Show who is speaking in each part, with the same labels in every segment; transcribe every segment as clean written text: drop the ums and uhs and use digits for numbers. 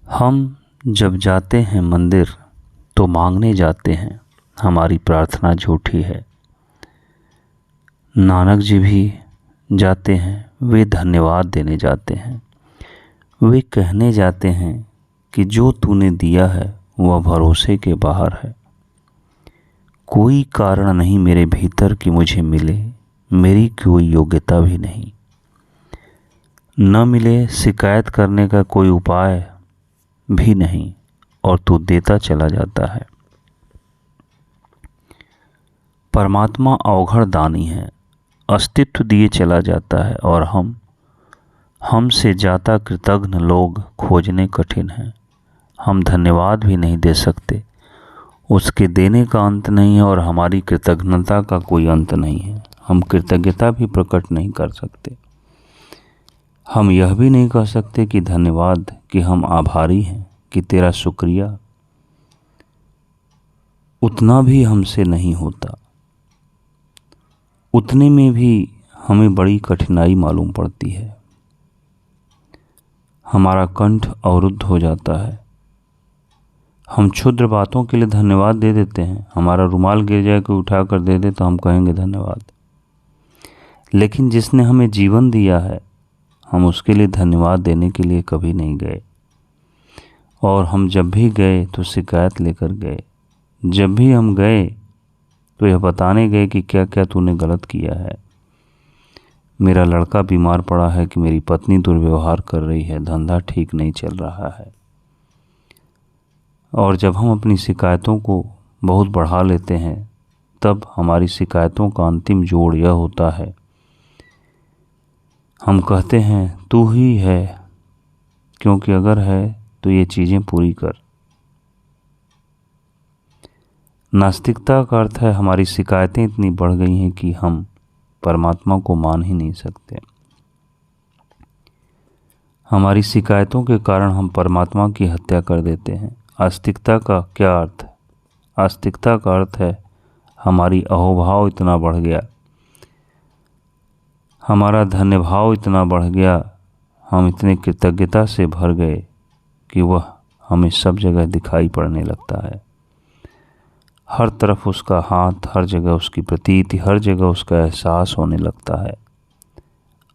Speaker 1: हम जब जाते हैं मंदिर तो मांगने जाते हैं, हमारी प्रार्थना झूठी है। नानक जी भी जाते हैं, वे धन्यवाद देने जाते हैं। वे कहने जाते हैं कि जो तूने दिया है वह भरोसे के बाहर है। कोई कारण नहीं मेरे भीतर कि मुझे मिले, मेरी कोई योग्यता भी नहीं। न मिले शिकायत करने का कोई उपाय भी नहीं, और तू देता चला जाता है। परमात्मा अवघड़ दानी है, अस्तित्व दिए चला जाता है, और हमसे जाता कृतघ्न लोग खोजने कठिन हैं। हम धन्यवाद भी नहीं दे सकते, उसके देने का अंत नहीं है, और हमारी कृतज्ञता का कोई अंत नहीं है। हम कृतज्ञता भी प्रकट नहीं कर सकते। हम यह भी नहीं कह सकते कि धन्यवाद, कि हम आभारी हैं, कि तेरा शुक्रिया। उतना भी हमसे नहीं होता। उतने में भी हमें बड़ी कठिनाई मालूम पड़ती है। हमारा कंठ अवरुद्ध हो जाता है। हम क्षुद्र बातों के लिए धन्यवाद दे देते हैं। हमारा रुमाल गिर जाए, कोई उठा कर दे दे तो हम कहेंगे धन्यवाद। लेकिन जिसने हमें जीवन दिया है, हम उसके लिए धन्यवाद देने के लिए कभी नहीं गए। और हम जब भी गए तो शिकायत लेकर गए। जब भी हम गए तो यह बताने गए कि क्या क्या तूने गलत किया है। मेरा लड़का बीमार पड़ा है, कि मेरी पत्नी दुर्व्यवहार कर रही है, धंधा ठीक नहीं चल रहा है। और जब हम अपनी शिकायतों को बहुत बढ़ा लेते हैं, तब हमारी शिकायतों का अंतिम जोड़ यह होता है, हम कहते हैं तू ही है, क्योंकि अगर है तो ये चीज़ें पूरी कर। नास्तिकता का अर्थ है हमारी शिकायतें इतनी बढ़ गई हैं कि हम परमात्मा को मान ही नहीं सकते। हमारी शिकायतों के कारण हम परमात्मा की हत्या कर देते हैं। आस्तिकता का क्या अर्थ है? आस्तिकता का अर्थ है हमारी अहोभाव इतना बढ़ गया, हमारा धन्यभाव इतना बढ़ गया, हम इतने कृतज्ञता से भर गए कि वह हमें सब जगह दिखाई पड़ने लगता है। हर तरफ उसका हाथ, हर जगह उसकी प्रतीति, हर जगह उसका एहसास होने लगता है।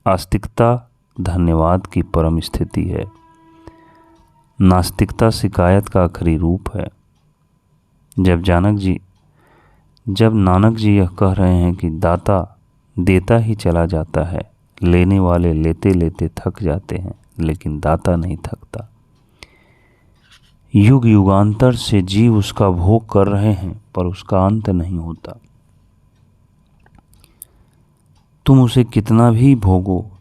Speaker 1: आस्तिकता धन्यवाद की परम स्थिति है। नास्तिकता शिकायत का आखिरी रूप है। जब नानक जी यह कह रहे हैं कि दाता देता ही चला जाता है, लेने वाले लेते लेते थक जाते हैं, लेकिन दाता नहीं थकता। युग युगांतर से जीव उसका भोग कर रहे हैं, पर उसका अंत नहीं होता। तुम उसे कितना भी भोगो,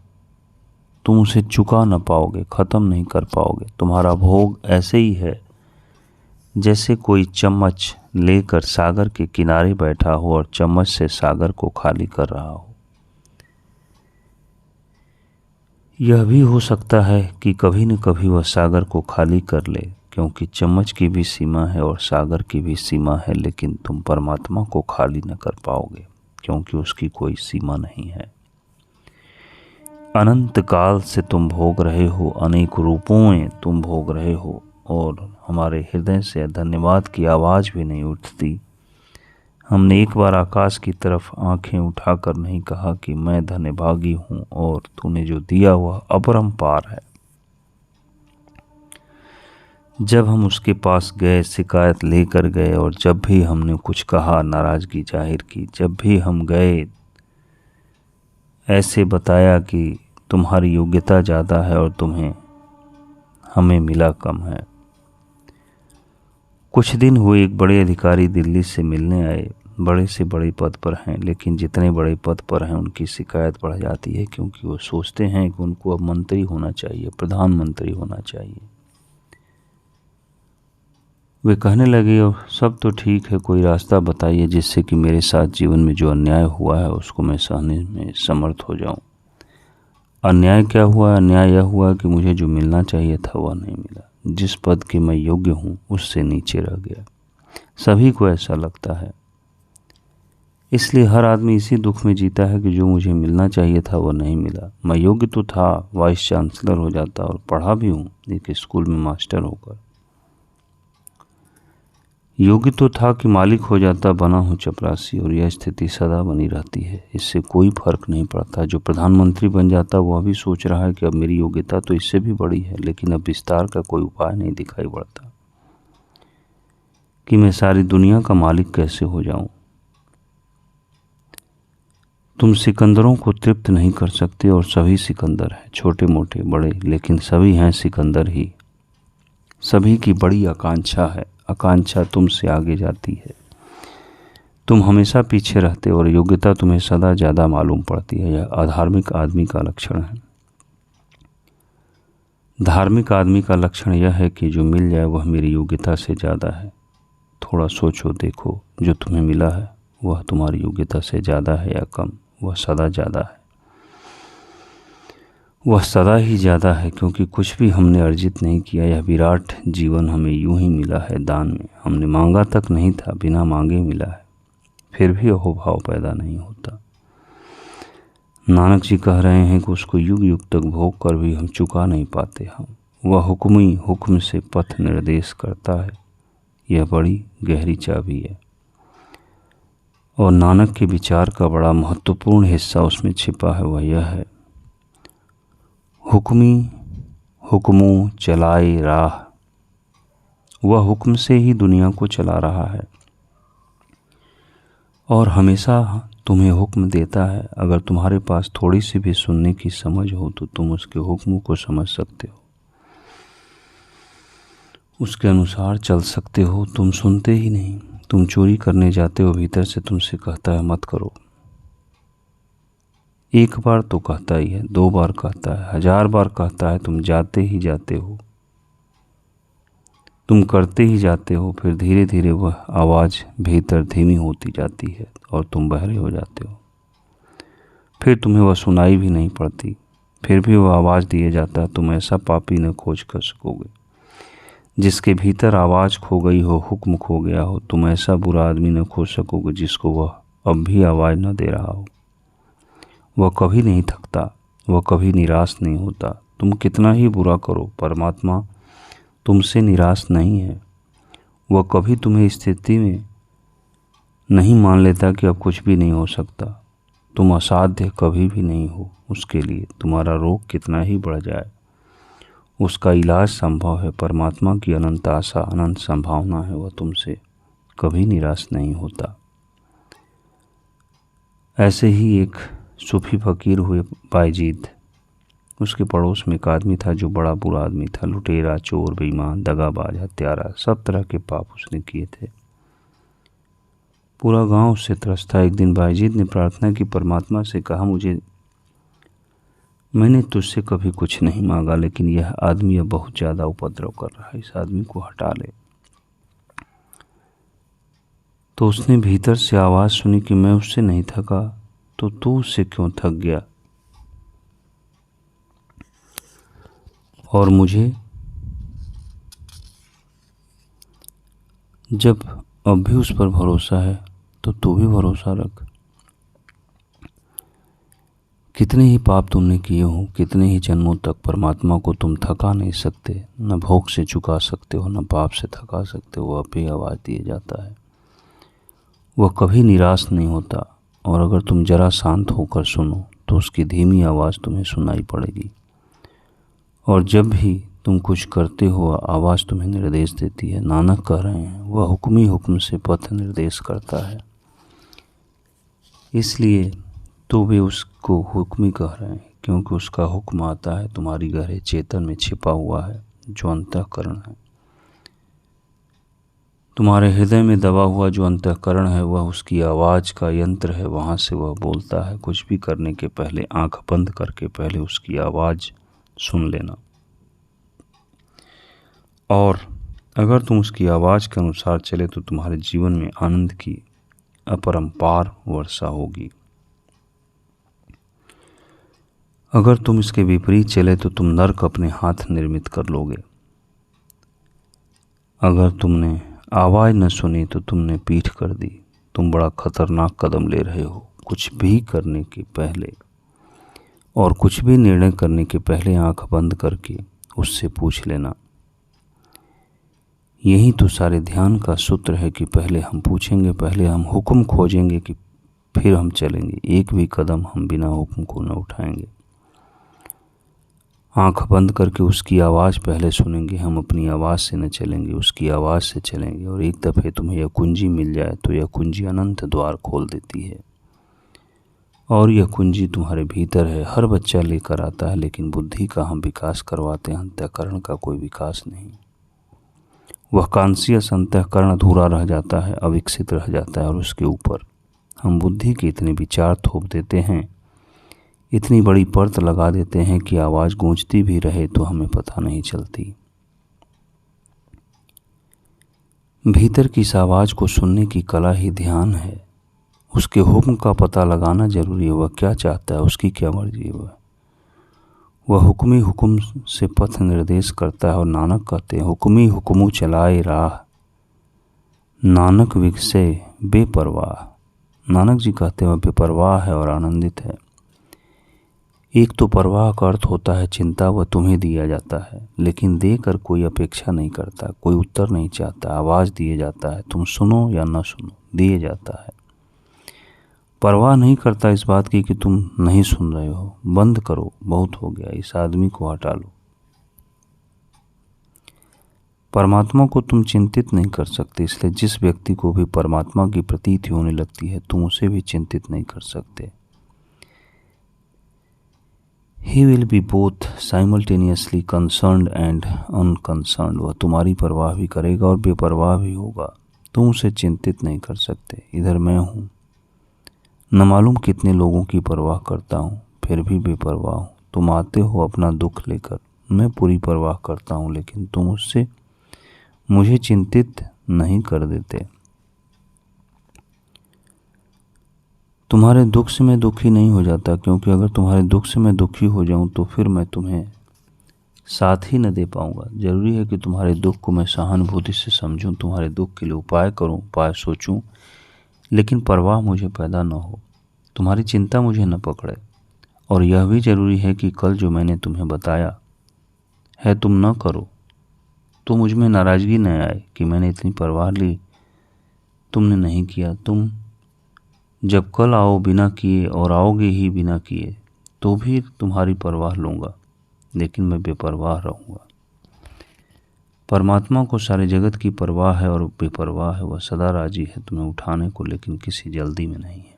Speaker 1: तुम उसे चुका न पाओगे, ख़त्म नहीं कर पाओगे। तुम्हारा भोग ऐसे ही है जैसे कोई चम्मच लेकर सागर के किनारे बैठा हो और चम्मच से सागर को खाली कर रहा हो। यह भी हो सकता है कि कभी न कभी वह सागर को खाली कर ले, क्योंकि चम्मच की भी सीमा है और सागर की भी सीमा है। लेकिन तुम परमात्मा को खाली न कर पाओगे, क्योंकि उसकी कोई सीमा नहीं है। अनंत काल से तुम भोग रहे हो, अनेक रूपों में तुम भोग रहे हो, और हमारे हृदय से धन्यवाद की आवाज़ भी नहीं उठती। हमने एक बार आकाश की तरफ आंखें उठाकर नहीं कहा कि मैं धन्यभागी हूँ, और तूने जो दिया वह अपरंपार है। जब हम उसके पास गए, शिकायत लेकर गए, और जब भी हमने कुछ कहा, नाराज़गी जाहिर की, जब भी हम गए ऐसे बताया कि तुम्हारी योग्यता ज़्यादा है और हमें मिला कम है। कुछ दिन हुए, एक बड़े अधिकारी दिल्ली से मिलने आए। बड़े से बड़े पद पर हैं, लेकिन जितने बड़े पद पर हैं उनकी शिकायत बढ़ जाती है, क्योंकि वो सोचते हैं कि उनको अब मंत्री होना चाहिए, प्रधानमंत्री होना चाहिए। वे कहने लगे, और सब तो ठीक है, कोई रास्ता बताइए जिससे कि मेरे साथ जीवन में जो अन्याय हुआ है उसको मैं सहने में समर्थ हो जाऊं। अन्याय क्या हुआ? अन्याय यह हुआ कि मुझे जो मिलना चाहिए था वह नहीं मिला। जिस पद के मैं योग्य हूँ उससे नीचे रह गया। सभी को ऐसा लगता है। इसलिए हर आदमी इसी दुख में जीता है कि जो मुझे मिलना चाहिए था वो नहीं मिला। मैं योग्य तो था, वाइस चांसलर हो जाता और पढ़ा भी हूँ एक स्कूल में मास्टर होकर। योग्य तो था कि मालिक हो जाता, बना हूँ चपरासी, और यह स्थिति सदा बनी रहती है। इससे कोई फर्क नहीं पड़ता। जो प्रधानमंत्री बन जाता वह भी सोच रहा है कि अब मेरी योग्यता तो इससे भी बड़ी है, लेकिन अब विस्तार का कोई उपाय नहीं दिखाई पड़ता कि मैं सारी दुनिया का मालिक कैसे हो जाऊं। तुम सिकंदरों को तृप्त नहीं कर सकते, और सभी सिकंदर हैं, छोटे मोटे बड़े, लेकिन सभी हैं सिकंदर ही। सभी की बड़ी आकांक्षा है, आकांक्षा तुमसे आगे जाती है। तुम हमेशा पीछे रहते और योग्यता तुम्हें सदा ज़्यादा मालूम पड़ती है। यह अधार्मिक आदमी का लक्षण है। धार्मिक आदमी का लक्षण यह है कि जो मिल जाए वह मेरी योग्यता से ज़्यादा है। थोड़ा सोचो देखो, जो तुम्हें मिला है वह तुम्हारी योग्यता से ज़्यादा है या कम? वह सदा ज़्यादा है। वह सदा ही ज़्यादा है, क्योंकि कुछ भी हमने अर्जित नहीं किया। यह विराट जीवन हमें यूं ही मिला है दान में। हमने मांगा तक नहीं था, बिना मांगे मिला है। फिर भी अहोभाव पैदा नहीं होता। नानक जी कह रहे हैं कि उसको युग युग तक भोग कर भी हम चुका नहीं पाते। हम वह हुक्मी हुक्म से पथ निर्देश करता है। यह बड़ी गहरी चाबी है, और नानक के विचार का बड़ा महत्वपूर्ण हिस्सा उसमें छिपा है। वह यह है, हुक्मी हुक्मों चलाए राह। वह हुक्म से ही दुनिया को चला रहा है और हमेशा तुम्हें हुक्म देता है। अगर तुम्हारे पास थोड़ी सी भी सुनने की समझ हो तो तुम उसके हुक्म को समझ सकते हो, उसके अनुसार चल सकते हो। तुम सुनते ही नहीं। तुम चोरी करने जाते हो, भीतर से तुमसे कहता है मत करो। एक बार तो कहता ही है, 2 बार कहता है, 1000 बार कहता है। तुम जाते ही जाते हो, तुम करते ही जाते हो। फिर धीरे धीरे वह आवाज़ भीतर धीमी होती जाती है और तुम बहरे हो जाते हो। फिर तुम्हें वह सुनाई भी नहीं पड़ती। फिर भी वह आवाज़ दिए जाता है, तुम ऐसा पापी न खोज कर सकोगे जिसके भीतर आवाज़ खो गई हो, हुक्म खो गया हो। तुम ऐसा बुरा आदमी न खोज सकोगे जिसको वह अब भी आवाज़ न दे रहा हो। वह कभी नहीं थकता, वह कभी निराश नहीं होता। तुम कितना ही बुरा करो, परमात्मा तुमसे निराश नहीं है। वह कभी तुम्हें इस स्थिति में नहीं मान लेता कि अब कुछ भी नहीं हो सकता। तुम असाध्य कभी भी नहीं हो उसके लिए। तुम्हारा रोग कितना ही बढ़ जाए, उसका इलाज संभव है। परमात्मा की अनंत आशा, अनंत संभावना है। वह तुमसे कभी निराश नहीं होता। ऐसे ही एक सूफी फकीर हुए बायजीद। उसके पड़ोस में एक आदमी था जो बड़ा बुरा आदमी था। लुटेरा, चोर, बेईमान, दगाबाज, हत्यारा, सब तरह के पाप उसने किए थे। पूरा गांव उससे त्रस्त था। एक दिन बायजीद ने प्रार्थना की, परमात्मा से कहा, मैंने तुझसे कभी कुछ नहीं मांगा, लेकिन यह आदमी अब बहुत ज़्यादा उपद्रव कर रहा है, इस आदमी को हटा ले। तो उसने भीतर से आवाज़ सुनी कि मैं उससे नहीं थका तो तू उससे क्यों थक गया? और मुझे जब अब भी उस पर भरोसा है तो तू भी भरोसा रख। कितने ही पाप तुमने किए हो, कितने ही जन्मों तक परमात्मा को तुम थका नहीं सकते। न भोग से चुका सकते हो, न पाप से थका सकते हो। वह भी आवाज़ दिए जाता है। वह कभी निराश नहीं होता, और अगर तुम जरा शांत होकर सुनो तो उसकी धीमी आवाज़ तुम्हें सुनाई पड़ेगी। और जब भी तुम कुछ करते हो आवाज़ तुम्हें निर्देश देती है। नानक कह रहे हैं, वह हुक्मी हुक्म से पथ निर्देश करता है। इसलिए तो वे उसको हुक्मी कह रहे हैं, क्योंकि उसका हुक्म आता है तुम्हारी गहरे चेतन में छिपा हुआ है, जो अंतःकरण है। तुम्हारे हृदय में दबा हुआ जो अंतःकरण है वह उसकी आवाज़ का यंत्र है। वहाँ से वह बोलता है। कुछ भी करने के पहले आंख बंद करके पहले उसकी आवाज़ सुन लेना, और अगर तुम उसकी आवाज़ के अनुसार चले तो तुम्हारे जीवन में आनंद की अपरंपार वर्षा होगी। अगर तुम इसके विपरीत चले तो तुम नर्क अपने हाथ निर्मित कर लोगे। अगर तुमने आवाज़ न सुनी तो तुमने पीठ कर दी। तुम बड़ा खतरनाक कदम ले रहे हो। कुछ भी करने के पहले और कुछ भी निर्णय करने के पहले आंख बंद करके उससे पूछ लेना। यही तो सारे ध्यान का सूत्र है कि पहले हम पूछेंगे, पहले हम हुक्म खोजेंगे कि फिर हम चलेंगे। एक भी कदम हम बिना हुक्म को न उठाएंगे। आंख बंद करके उसकी आवाज़ पहले सुनेंगे। हम अपनी आवाज़ से न चलेंगे, उसकी आवाज़ से चलेंगे। और एक दफ़े तुम्हें यह कुंजी मिल जाए तो यह कुंजी अनंत द्वार खोल देती है। और यह कुंजी तुम्हारे भीतर है। हर बच्चा लेकर आता है, लेकिन बुद्धि का हम विकास करवाते हैं, अंतःकरण का कोई विकास नहीं। वह कॉन्शियस अंतःकरण अधूरा रह जाता है, अविकसित रह जाता है। और उसके ऊपर हम बुद्धि के इतने विचार थोप देते हैं, इतनी बड़ी परत लगा देते हैं कि आवाज़ गूंजती भी रहे तो हमें पता नहीं चलती। भीतर की इस आवाज़ को सुनने की कला ही ध्यान है। उसके हुक्म का पता लगाना जरूरी है। वह क्या चाहता है, उसकी क्या मर्जी है। वह हुक्मी हुक्म से पथ निर्देश करता है। और नानक कहते हैं, हुक्मी हुक्मू चलाए राह, नानक विकसे बेपरवाह। नानक जी कहते हैं वह बेपरवाह है और आनंदित है। एक तो परवाह का अर्थ होता है चिंता, वह तुम्हें दिया जाता है, लेकिन देकर कोई अपेक्षा नहीं करता, कोई उत्तर नहीं चाहता। आवाज़ दिए जाता है, तुम सुनो या न सुनो, दिए जाता है। परवाह नहीं करता इस बात की कि तुम नहीं सुन रहे हो। बंद करो, बहुत हो गया, इस आदमी को हटा लो। परमात्मा को तुम चिंतित नहीं कर सकते, इसलिए जिस व्यक्ति को भी परमात्मा की प्रतीति होने लगती है तुम उसे भी चिंतित नहीं कर सकते। He will be both simultaneously concerned and unconcerned। वह तुम्हारी परवाह भी करेगा और बेपरवाह भी होगा। तुम उसे चिंतित नहीं कर सकते। इधर मैं हूँ, न मालूम कितने लोगों की परवाह करता हूँ, फिर भी बेपरवाह हूँ। तुम आते हो अपना दुख लेकर, मैं पूरी परवाह करता हूँ, लेकिन तुम उससे मुझे चिंतित नहीं कर देते। तुम्हारे दुख से मैं दुखी नहीं हो जाता, क्योंकि अगर तुम्हारे दुख से मैं दुखी हो जाऊं तो फिर मैं तुम्हें साथ ही न दे पाऊंगा। जरूरी है कि तुम्हारे दुख को मैं सहानुभूति से समझूं, तुम्हारे दुख के लिए उपाय करूं, उपाय सोचूं, लेकिन परवाह मुझे पैदा न हो, तुम्हारी चिंता मुझे न पकड़े। और यह भी जरूरी है कि कल जो मैंने तुम्हें बताया है तुम न करो, तो मुझ में नाराज़गी न आए कि मैंने इतनी परवाह ली, तुमने नहीं किया। तुम जब कल आओ बिना किए और आओगे ही बिना किए तो भी तुम्हारी परवाह लूँगा, लेकिन मैं बेपरवाह रहूँगा। परमात्मा को सारे जगत की परवाह है और बेपरवाह है। वह सदा राजी है तुम्हें उठाने को, लेकिन किसी जल्दी में नहीं है।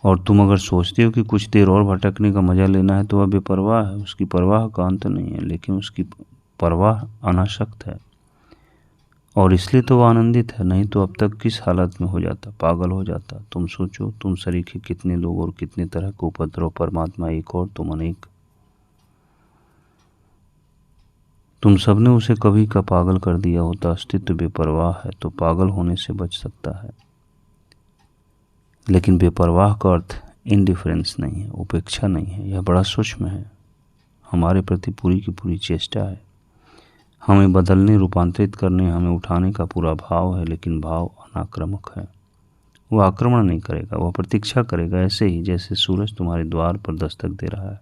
Speaker 1: और तुम अगर सोचते हो कि कुछ देर और भटकने का मज़ा लेना है तो वह बेपरवाह है। उसकी परवाह का अंत नहीं है, लेकिन उसकी परवाह अनासक्त है, और इसलिए तो वह आनंदित है। नहीं तो अब तक किस हालत में हो जाता, पागल हो जाता। तुम सोचो, तुम सरीखे कितने लोग और कितने तरह के उपद्रव, परमात्मा एक और तुम अनेक। तुम सबने उसे कभी का पागल कर दिया होता। अस्तित्व बेपरवाह है तो पागल होने से बच सकता है, लेकिन बेपरवाह का अर्थ इंडिफरेंस नहीं है, उपेक्षा नहीं है। यह बड़ा सूक्ष्म है। हमारे प्रति पूरी की पूरी चेष्टा है, हमें बदलने, रूपांतरित करने, हमें उठाने का पूरा भाव है, लेकिन भाव अनाक्रामक है। वह आक्रमण नहीं करेगा, वह प्रतीक्षा करेगा। ऐसे ही जैसे सूरज तुम्हारे द्वार पर दस्तक दे रहा है,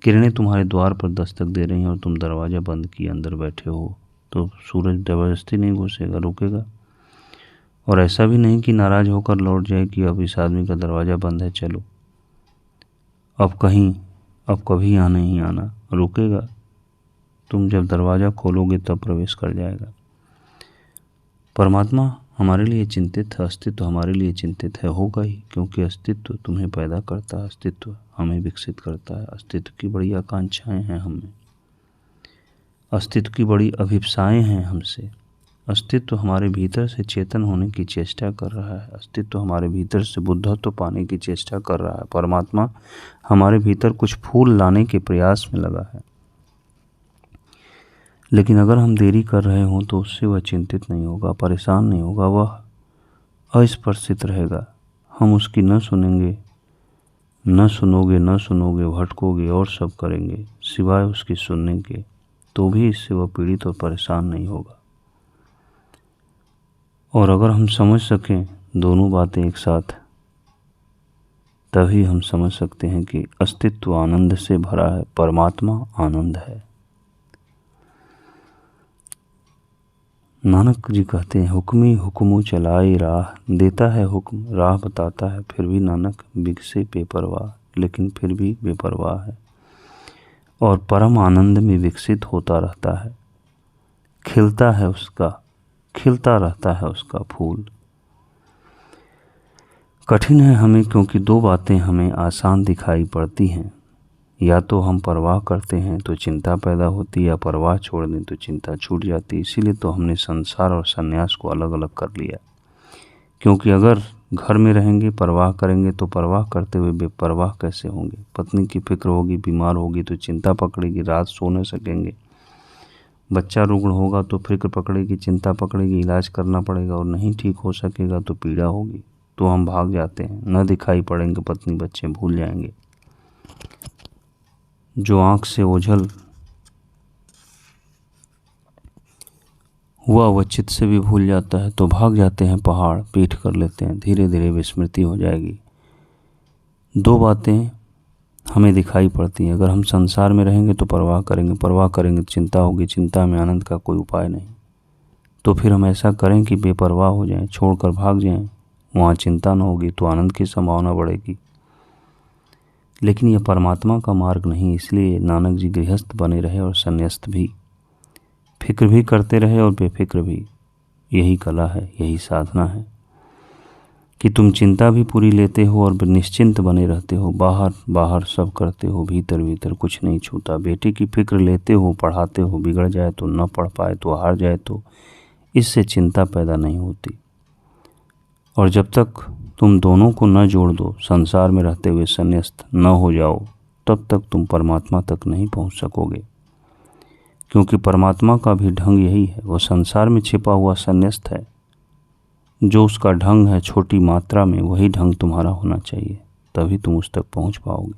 Speaker 1: किरणें तुम्हारे द्वार पर दस्तक दे रही हैं और तुम दरवाज़ा बंद किए अंदर बैठे हो, तो सूरज जबरदस्ती नहीं घुसेगा, रुकेगा। और ऐसा भी नहीं कि नाराज़ होकर लौट जाए कि अब इस आदमी का दरवाज़ा बंद है, चलो अब कभी यहाँ नहीं आना। रुकेगा, तुम जब दरवाज़ा खोलोगे तब प्रवेश कर जाएगा। परमात्मा हमारे लिए चिंतित है, अस्तित्व हमारे लिए चिंतित है, होगा ही, क्योंकि अस्तित्व तुम्हें पैदा करता है, अस्तित्व हमें विकसित करता है। अस्तित्व की बड़ी आकांक्षाएं हैं हमें, अस्तित्व की बड़ी अभिप्साएं हैं हमसे। अस्तित्व हमारे भीतर से चेतन होने की चेष्टा कर रहा है। अस्तित्व हमारे भीतर से बुद्धत्व पाने की चेष्टा कर रहा है। परमात्मा हमारे भीतर कुछ फूल लाने के प्रयास में लगा है, लेकिन अगर हम देरी कर रहे हों तो उससे वह चिंतित नहीं होगा, परेशान नहीं होगा, वह अस्पर्शित रहेगा। हम उसकी न सुनेंगे, न सुनोगे, भटकोगे और सब करेंगे सिवाय उसकी सुनने के, तो भी इससे वह पीड़ित और परेशान नहीं होगा। और अगर हम समझ सकें दोनों बातें एक साथ, तभी हम समझ सकते हैं कि अस्तित्व आनंद से भरा है, परमात्मा आनंद है। नानक जी कहते हैं, हुक्मी हुक्मो चलाई राह, देता है हुक्म राह बताता है, फिर भी नानक बिगसे बेपरवाह, लेकिन फिर भी बेपरवाह है और परम आनंद में विकसित होता रहता है। खिलता रहता है उसका फूल। कठिन है हमें, क्योंकि दो बातें हमें आसान दिखाई पड़ती हैं, या तो हम परवाह करते हैं तो चिंता पैदा होती है, या परवाह छोड़ दें तो चिंता छूट जाती है। इसीलिए तो हमने संसार और संन्यास को अलग अलग कर लिया, क्योंकि अगर घर में रहेंगे परवाह करेंगे तो परवाह करते हुए बेपरवाह कैसे होंगे। पत्नी की फिक्र होगी, बीमार होगी तो चिंता पकड़ेगी, रात सो न सकेंगे। बच्चा रुग्ण होगा तो फिक्र पकड़ेगी, चिंता पकड़ेगी, इलाज करना पड़ेगा और नहीं ठीक हो सकेगा तो पीड़ा होगी, तो हम भाग जाते हैं, न दिखाई पड़ेंगे पत्नी बच्चे, भूल जाएंगे। जो आँख से ओझल हुआ वह चित्त से भी भूल जाता है, तो भाग जाते हैं पहाड़, पीठ कर लेते हैं, धीरे धीरे विस्मृति हो जाएगी। दो बातें हमें दिखाई पड़ती हैं, अगर हम संसार में रहेंगे तो परवाह करेंगे, परवाह करेंगे तो चिंता होगी, चिंता में आनंद का कोई उपाय नहीं। तो फिर हम ऐसा करें कि बेपरवाह हो जाएं, छोड़कर भाग जाएं, वहाँ चिंता न होगी तो आनंद की संभावना बढ़ेगी। लेकिन यह परमात्मा का मार्ग नहीं, इसलिए नानक जी गृहस्थ बने रहे और संन्यास्त भी, फिक्र भी करते रहे और बेफिक्र भी। यही कला है, यही साधना है कि तुम चिंता भी पूरी लेते हो और निश्चिंत बने रहते हो। बाहर बाहर सब करते हो, भीतर भीतर कुछ नहीं छूता। बेटे की फिक्र लेते हो, पढ़ाते हो, बिगड़ जाए तो, न पढ़ पाए तो, हार जाए तो, इससे चिंता पैदा नहीं होती। और जब तक तुम दोनों को न जोड़ दो, संसार में रहते हुए संन्यास्त न हो जाओ, तब तक तुम परमात्मा तक नहीं पहुंच सकोगे। क्योंकि परमात्मा का भी ढंग यही है, वह संसार में छिपा हुआ संन्यास्त है। जो उसका ढंग है छोटी मात्रा में, वही ढंग तुम्हारा होना चाहिए, तभी तुम उस तक पहुंच पाओगे।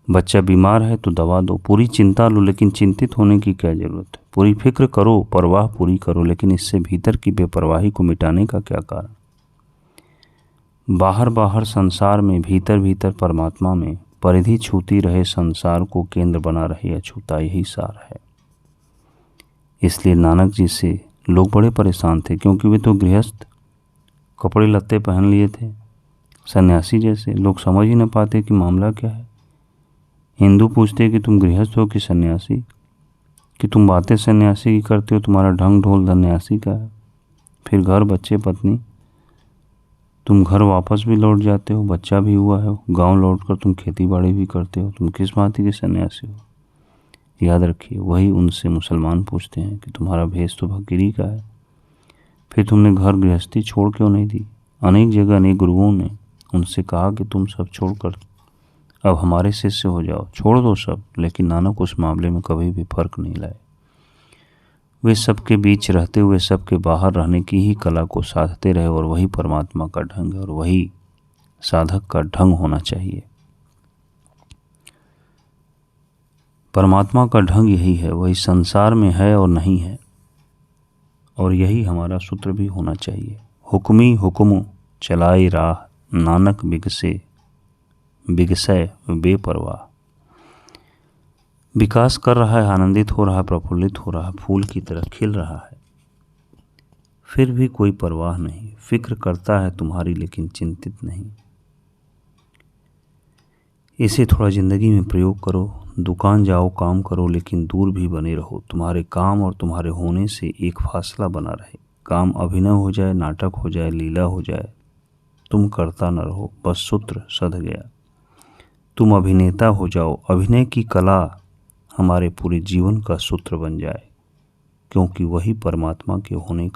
Speaker 1: बच्चा बीमार है तो दवा दो, पूरी चिंता लो, लेकिन चिंतित होने की क्या ज़रूरत है। पूरी फिक्र करो, परवाह पूरी करो, लेकिन इससे भीतर की बेपरवाही को मिटाने का क्या कारण। बाहर बाहर संसार में, भीतर भीतर परमात्मा में, परिधि छूती रहे संसार को केंद्र बना रहे अछूता, यही सार है। इसलिए नानक जी से लोग बड़े परेशान थे, क्योंकि वे तो गृहस्थ, कपड़े लत्ते पहन लिए थे सन्यासी जैसे। लोग समझ ही न पाते कि मामला क्या है। हिंदू पूछते कि तुम गृहस्थ हो कि सन्यासी, कि तुम बातें सन्यासी की करते हो, तुम्हारा ढंग ढोल सन्यासी का है। फिर घर, बच्चे, पत्नी, तुम घर वापस भी लौट जाते हो, बच्चा भी हुआ है, गांव लौटकर तुम खेती बाड़ी भी करते हो, तुम किस भांति के सन्यासी हो। याद रखिए, वही उनसे मुसलमान पूछते हैं कि तुम्हारा भेष तो फकीरी का है, फिर तुमने घर गृहस्थी छोड़ क्यों नहीं दी। अनेक जगह अनेक गुरुओं ने उनसे कहा कि तुम सब छोड़कर अब हमारे शिष्य हो जाओ, छोड़ दो सब, लेकिन नानक उस मामले में कभी भी फर्क नहीं लाए। वे सबके बीच रहते हुए सबके बाहर रहने की ही कला को साधते रहे, और वही परमात्मा का ढंग है और वही साधक का ढंग होना चाहिए। परमात्मा का ढंग यही है, वही संसार में है और नहीं है, और यही हमारा सूत्र भी होना चाहिए। हुक्मी हुक्म चलाई राह, नानक बिगसै बेपरवाह। विकास कर रहा है, आनंदित हो रहा है, प्रफुल्लित हो रहा है, फूल की तरह खिल रहा है, फिर भी कोई परवाह नहीं। फिक्र करता है तुम्हारी, लेकिन चिंतित नहीं। इसे थोड़ा ज़िंदगी में प्रयोग करो। दुकान जाओ, काम करो, लेकिन दूर भी बने रहो। तुम्हारे काम और तुम्हारे होने से एक फासला बना रहे। काम अभिनय हो जाए, नाटक हो जाए, लीला हो जाए, तुम करता न रहो, बस सूत्र सध गया। तुम अभिनेता हो जाओ, अभिनय की कला हमारे पूरे जीवन का सूत्र बन जाए, क्योंकि वही परमात्मा के होने का